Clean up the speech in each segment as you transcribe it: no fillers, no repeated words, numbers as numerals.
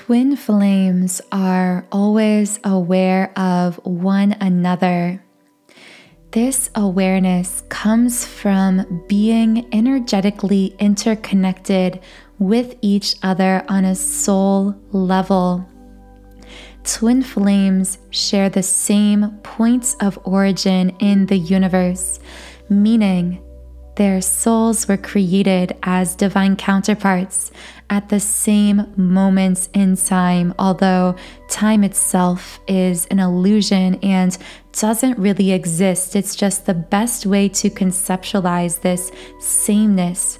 Twin flames are always aware of one another. This awareness comes from being energetically interconnected with each other on a soul level. Twin flames share the same points of origin in the universe, meaning their souls were created as divine counterparts at the same moments in time, although time itself is an illusion and doesn't really exist. It's just the best way to conceptualize this sameness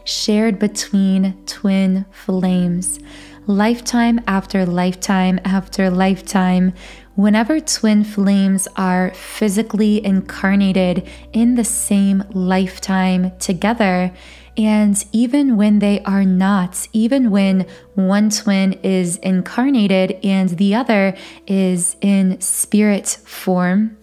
shared between twin flames. Lifetime after lifetime after lifetime, whenever twin flames are physically incarnated in the same lifetime together, and even when they are not, even when one twin is incarnated and the other is in spirit form,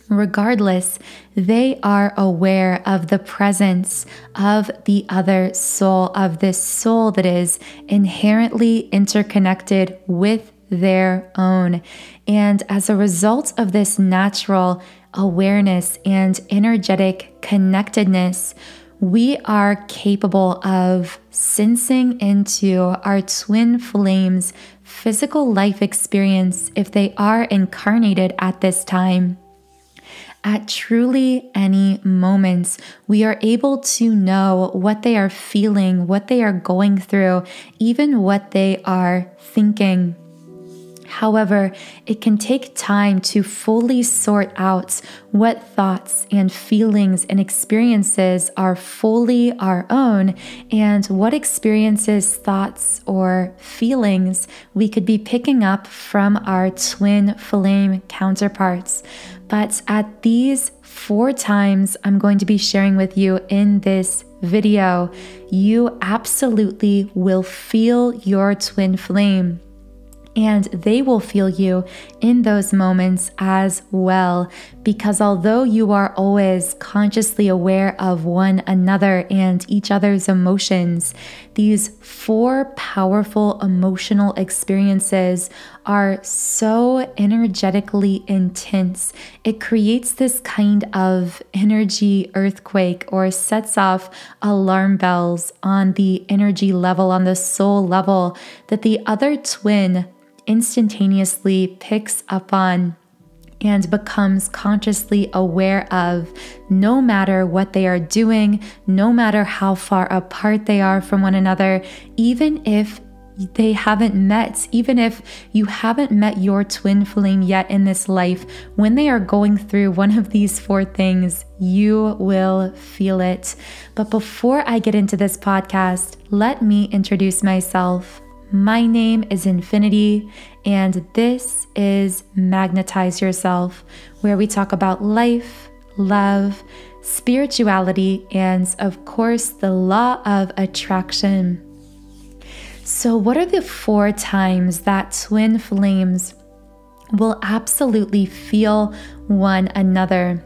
regardless, they are aware of the presence of the other soul, of this soul that is inherently interconnected with their own. And as a result of this natural awareness and energetic connectedness, we are capable of sensing into our twin flames' physical life experience if they are incarnated at this time. At truly any moments, we are able to know what they are feeling, what they are going through, even what they are thinking. However, it can take time to fully sort out what thoughts and feelings and experiences are fully our own, and what experiences, thoughts, or feelings we could be picking up from our twin flame counterparts. But at these 4 times I'm going to be sharing with you in this video, you absolutely will feel your twin flame. And they will feel you in those moments as well, because although you are always consciously aware of one another and each other's emotions, these 4 powerful emotional experiences are so energetically intense. It creates this kind of energy earthquake, or sets off alarm bells on the energy level, on the soul level, that the other twin instantaneously picks up on and becomes consciously aware of, no matter what they are doing, no matter how far apart they are from one another, even if they haven't met, even if you haven't met your twin flame yet in this life, when they are going through one of these 4 things, you will feel it. But before I get into this podcast, let me introduce myself. My name is Infinity, and this is Magnetize Yourself, where we talk about life, love, spirituality, and of course, the law of attraction. So what are the 4 times that twin flames will absolutely feel one another?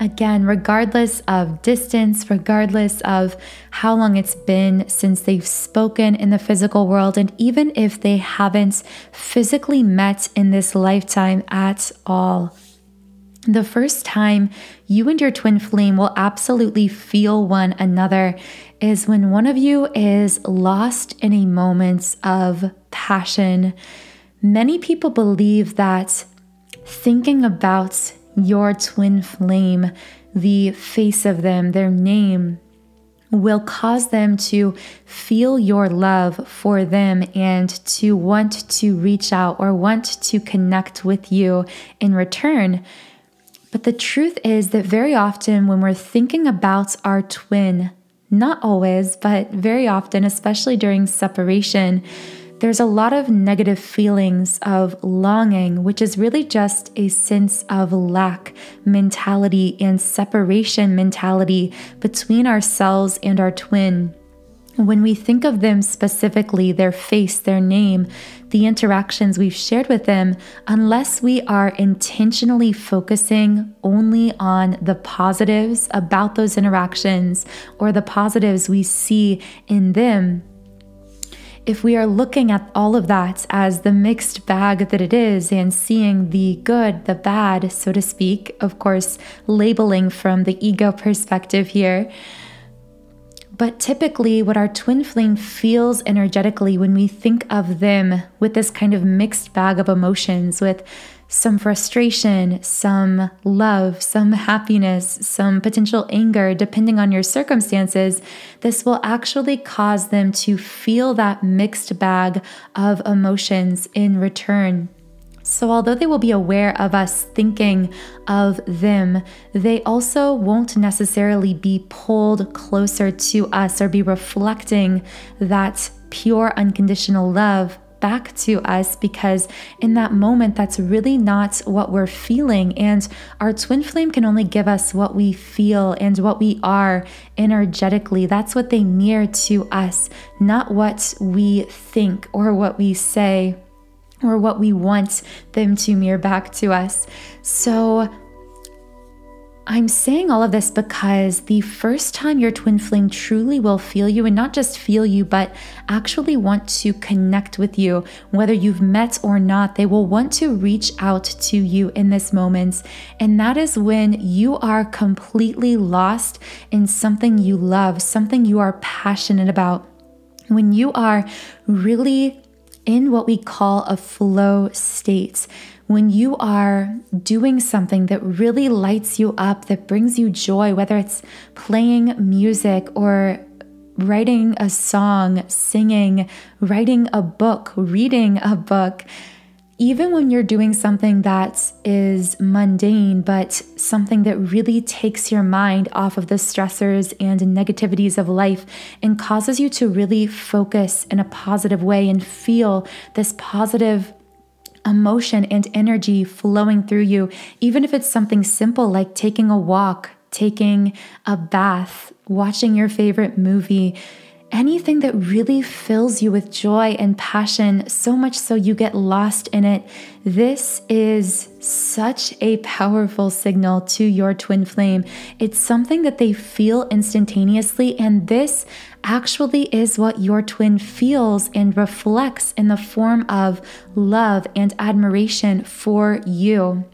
Again, regardless of distance, regardless of how long it's been since they've spoken in the physical world, and even if they haven't physically met in this lifetime at all. The first time you and your twin flame will absolutely feel one another is when one of you is lost in a moment of passion. Many people believe that thinking about your twin flame, the face of them, their name, will cause them to feel your love for them and to want to reach out or want to connect with you in return. But the truth is that very often when we're thinking about our twin, not always, but very often, especially during separation, there's a lot of negative feelings of longing, which is really just a sense of lack mentality and separation mentality between ourselves and our twin. When we think of them specifically, their face, their name, the interactions we've shared with them, unless we are intentionally focusing only on the positives about those interactions or the positives we see in them, if we are looking at all of that as the mixed bag that it is and seeing the good, the bad, so to speak, of course, labeling from the ego perspective here. But typically what our twin flame feels energetically when we think of them with this kind of mixed bag of emotions, with some frustration, some love, some happiness, some potential anger, depending on your circumstances, this will actually cause them to feel that mixed bag of emotions in return. So although they will be aware of us thinking of them, they also won't necessarily be pulled closer to us or be reflecting that pure unconditional love back to us, because in that moment, that's really not what we're feeling. And our twin flame can only give us what we feel and what we are energetically. That's what they mirror to us, not what we think or what we say or what we want them to mirror back to us. So I'm saying all of this because the first time your twin flame truly will feel you, and not just feel you, but actually want to connect with you, whether you've met or not, they will want to reach out to you in this moment. And that is when you are completely lost in something you love, something you are passionate about. When you are really in what we call a flow state, when you are doing something that really lights you up, that brings you joy, whether it's playing music or writing a song, singing, writing a book, reading a book, even when you're doing something that is mundane, but something that really takes your mind off of the stressors and negativities of life and causes you to really focus in a positive way and feel this positive emotion and energy flowing through you, even if it's something simple like taking a walk, taking a bath, watching your favorite movie, anything that really fills you with joy and passion, so much so you get lost in it. This is such a powerful signal to your twin flame. It's something that they feel instantaneously, and this actually is what your twin feels and reflects in the form of love and admiration for you.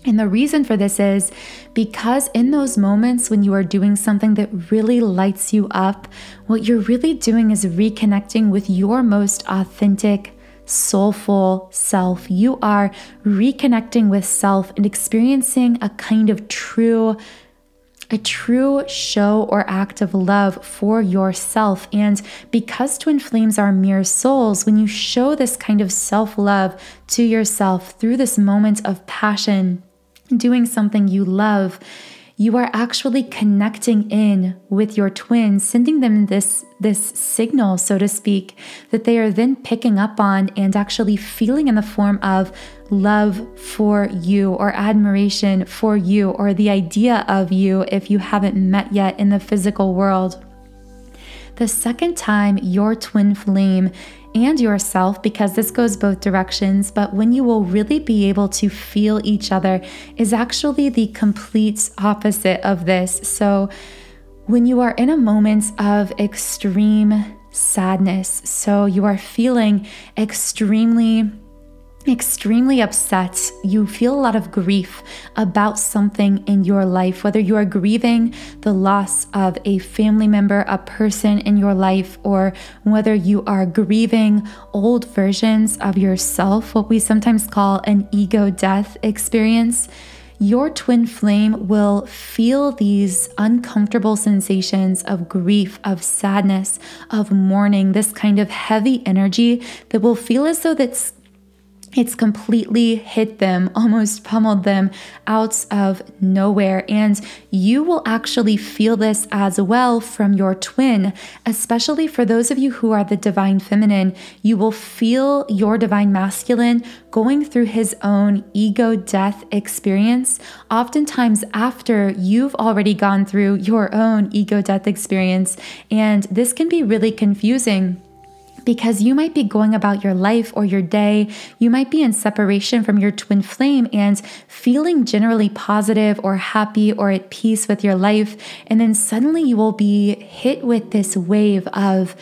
And the reason for this is because in those moments when you are doing something that really lights you up, what you're really doing is reconnecting with your most authentic, soulful self. You are reconnecting with self and experiencing a kind of true show or act of love for yourself. And because twin flames are mirror souls, when you show this kind of self-love to yourself through this moment of passion, doing something you love, you are actually connecting in with your twin, sending them this signal, so to speak, that they are then picking up on and actually feeling in the form of love for you or admiration for you or the idea of you if you haven't met yet in the physical world. The second time your twin flame and yourself, because this goes both directions, but when you will really be able to feel each other is actually the complete opposite of this. So when you are in a moment of extreme sadness, so you are feeling extremely upset, you feel a lot of grief about something in your life, whether you are grieving the loss of a family member, a person in your life, or whether you are grieving old versions of yourself, what we sometimes call an ego death experience. Your twin flame will feel these uncomfortable sensations of grief, of sadness, of mourning, this kind of heavy energy that will feel as though it's completely hit them, almost pummeled them out of nowhere. And you will actually feel this as well from your twin, especially for those of you who are the divine feminine. You will feel your divine masculine going through his own ego death experience, oftentimes after you've already gone through your own ego death experience. And this can be really confusing, because you might be going about your life or your day, you might be in separation from your twin flame and feeling generally positive or happy or at peace with your life. And then suddenly you will be hit with this wave of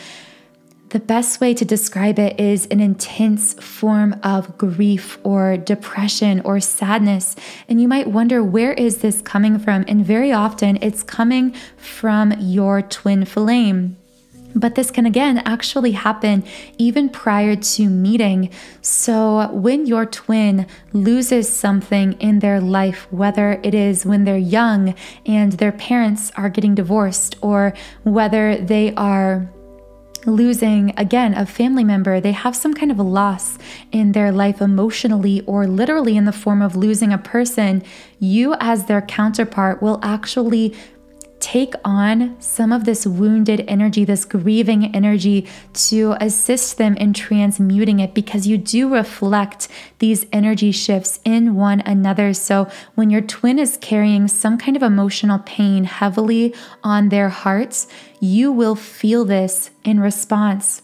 The best way to describe it is an intense form of grief or depression or sadness. And you might wonder, where is this coming from? And very often it's coming from your twin flame. But this can again actually happen even prior to meeting. So when your twin loses something in their life, whether it is when they're young and their parents are getting divorced, or whether they are losing, again, a family member, they have some kind of a loss in their life emotionally or literally in the form of losing a person, you as their counterpart will actually take on some of this wounded energy, this grieving energy, to assist them in transmuting it, because you do reflect these energy shifts in one another. So when your twin is carrying some kind of emotional pain heavily on their hearts, you will feel this in response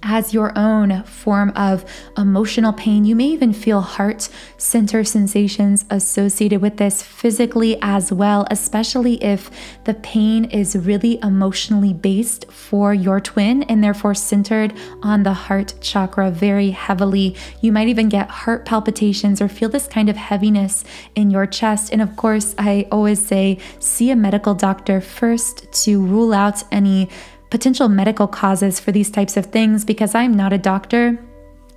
as your own form of emotional pain. You may even feel heart center sensations associated with this physically as well, especially if the pain is really emotionally based for your twin and therefore centered on the heart chakra very heavily. You might even get heart palpitations or feel this kind of heaviness in your chest. And of course, I always say, see a medical doctor first to rule out any potential medical causes for these types of things, because I'm not a doctor.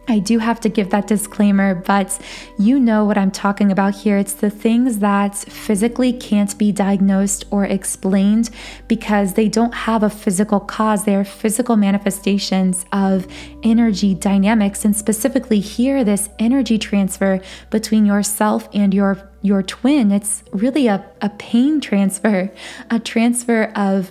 I do have to give that disclaimer, but you know what I'm talking about here. It's the things that physically can't be diagnosed or explained because they don't have a physical cause. They are physical manifestations of energy dynamics, and specifically here, this energy transfer between yourself and your twin. It's really a pain transfer, a transfer of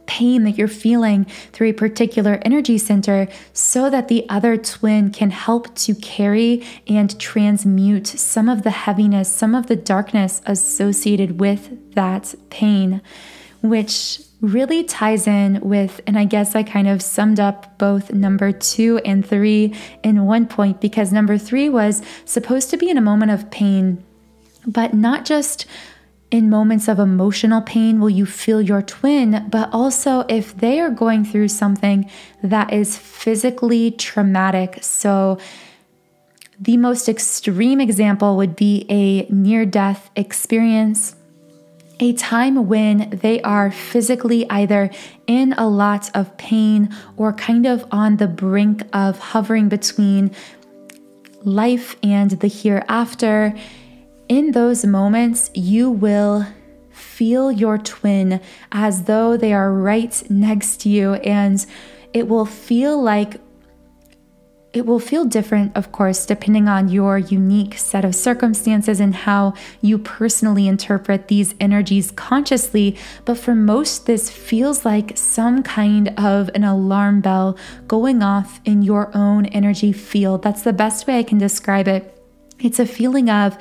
pain that you're feeling through a particular energy center, so that the other twin can help to carry and transmute some of the heaviness, some of the darkness associated with that pain, which really ties in with, and I guess I kind of summed up both number 2 and 3 in one point, because number 3 was supposed to be in a moment of pain, but not just in moments of emotional pain will you feel your twin, but also if they are going through something that is physically traumatic. So the most extreme example would be a near-death experience, a time when they are physically either in a lot of pain or kind of on the brink of hovering between life and the hereafter. In those moments, you will feel your twin as though they are right next to you, and it will feel different, of course, depending on your unique set of circumstances and how you personally interpret these energies consciously. But for most, this feels like some kind of an alarm bell going off in your own energy field. That's the best way I can describe it. It's a feeling of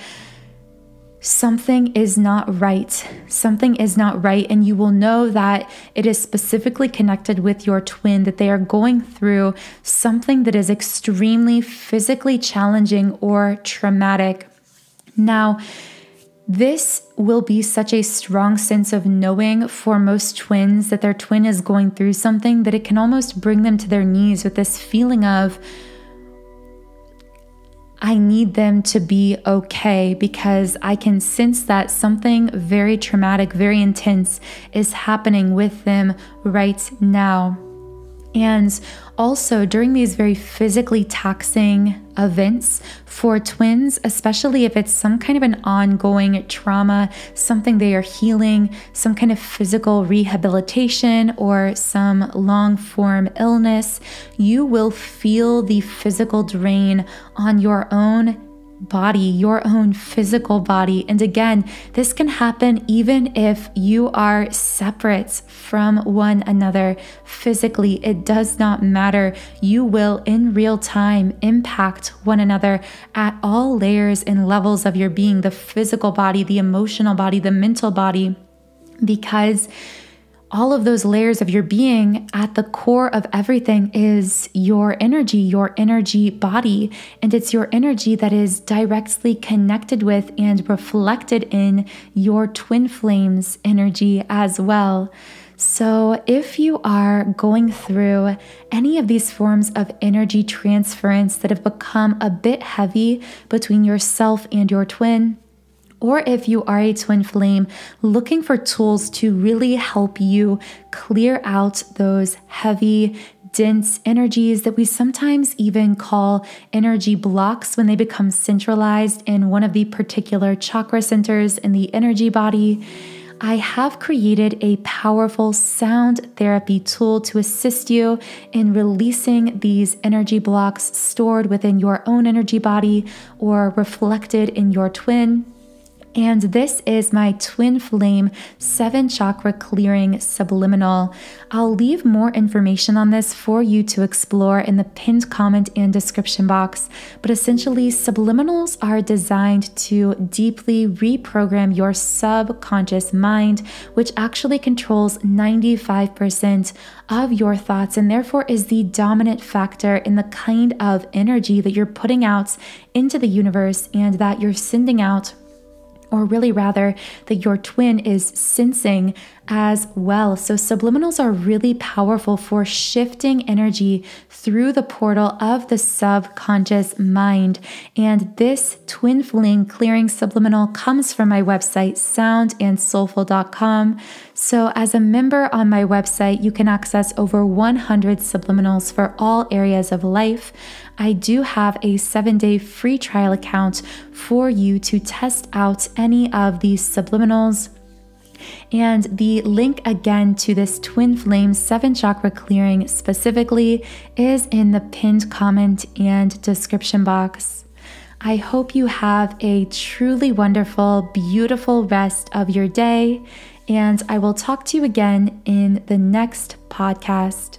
something is not right. Something is not right. And you will know that it is specifically connected with your twin, that they are going through something that is extremely physically challenging or traumatic. Now, this will be such a strong sense of knowing for most twins that their twin is going through something that it can almost bring them to their knees with this feeling of, I need them to be okay, because I can sense that something very traumatic, very intense is happening with them right now. And also during these very physically taxing events for twins, especially if it's some kind of an ongoing trauma, something they are healing, some kind of physical rehabilitation or some long form illness, you will feel the physical drain on your own body, your own physical body. And again, this can happen even if you are separate from one another physically. It does not matter. You will in real time impact one another at all layers and levels of your being, the physical body, the emotional body, the mental body, because all of those layers of your being, at the core of everything is your energy body. And it's your energy that is directly connected with and reflected in your twin flame's energy as well. So if you are going through any of these forms of energy transference that have become a bit heavy between yourself and your twin, or if you are a twin flame looking for tools to really help you clear out those heavy, dense energies that we sometimes even call energy blocks when they become centralized in one of the particular chakra centers in the energy body, I have created a powerful sound therapy tool to assist you in releasing these energy blocks stored within your own energy body or reflected in your twin. And this is my Twin Flame 7 Chakra Clearing Subliminal. I'll leave more information on this for you to explore in the pinned comment and description box. But essentially, subliminals are designed to deeply reprogram your subconscious mind, which actually controls 95% of your thoughts and therefore is the dominant factor in the kind of energy that you're putting out into the universe and that you're sending out, or really rather that your twin is sensing as well. So subliminals are really powerful for shifting energy through the portal of the subconscious mind. And this Twin Flame Clearing Subliminal comes from my website, soundandsoulful.com. So as a member on my website, you can access over 100 subliminals for all areas of life. I do have a 7-day free trial account for you to test out any of these subliminals. And the link again to this Twin Flame 7 Chakra Clearing specifically is in the pinned comment and description box. I hope you have a truly wonderful, beautiful rest of your day, and I will talk to you again in the next podcast.